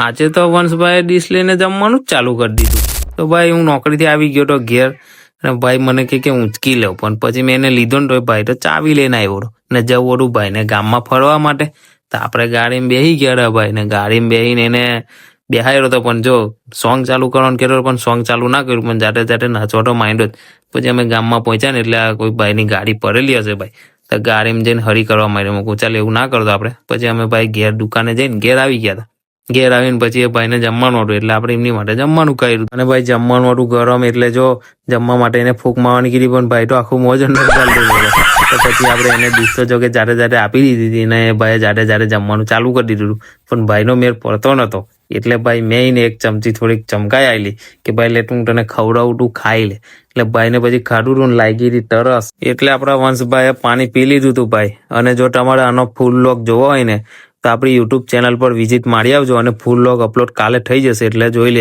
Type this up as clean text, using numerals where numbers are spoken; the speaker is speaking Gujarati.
આજે તો વંશભાઈ ડીશ લઈને જમવાનું જ ચાલુ કરી દીધું. તો ભાઈ હું નોકરીથી આવી ગયો તો ઘેર, અને ભાઈ મને કે ઊંચકી લઉં, પણ પછી મેં એને લીધો ને તો ભાઈ તો ચાવી લઈને આવ્યો ને જવું હતું ભાઈને ગામમાં ફરવા માટે. તો આપણે ગાડીમાં બેસી ગયા ભાઈ ને ગાડીમાં બેસીને એને બેહાયો હતો, પણ જો સોંગ ચાલુ કરવાનું કહેતો પણ સોંગ ચાલુ ના કર્યું, પણ જાતે જાતે નાચવાનો માંડ્યો. પછી અમે ગામમાં પહોંચ્યા ને એટલે કોઈ ભાઈની ગાડી પડેલી હશે ભાઈ, તો ગાડીમાં જઈને હરી કરવા માંડ્યો. મેં કહું ચાલ એવું ના કરતો આપણે. પછી અમે ભાઈ ઘેર દુકાને જઈને ઘેર આવી ગયા હતા. ઘેર આવીને પછી એ ભાઈને જમવાનું હતું એટલે આપણે એમની માટે જમવાનું કર્યું. અને ભાઈ જમવાનું હતું ગરમ, એટલે જો જમવા માટે એને ફૂંક મારવાની કીધી, પણ ભાઈ તો આખું મોજ અંદર ચાલતું હતું. તો પછી આપણે એને ડીશ તો જો કે જાતે જાતે આપી દીધી હતી, અને ભાઈએ જાતે જાતે જમવાનું ચાલુ કરી દીધું હતું. પણ ભાઈનો મેળ પડતો નતો, એટલે ભાઈ મેં એને એક ચમચી થોડીક ચમકાઈ આવેલી કે ભાઈ લે તું તને ખવડાવું, તું ખાઈ લે. એટલે ભાઈને પછી ખાધું તું લાગી હતી તરસ, એટલે આપણા વંશભાઈએ પાણી પી લીધું હતું ભાઈ. અને જો તમારે આનો ફૂલ લોગ જોવો હોય ને તો આપણી યુટ્યુબ ચેનલ પર વિઝિટ મારી આવજો, અને ફૂલ લોગ અપલોડ કાલે થઈ જશે એટલે જોઈ લે.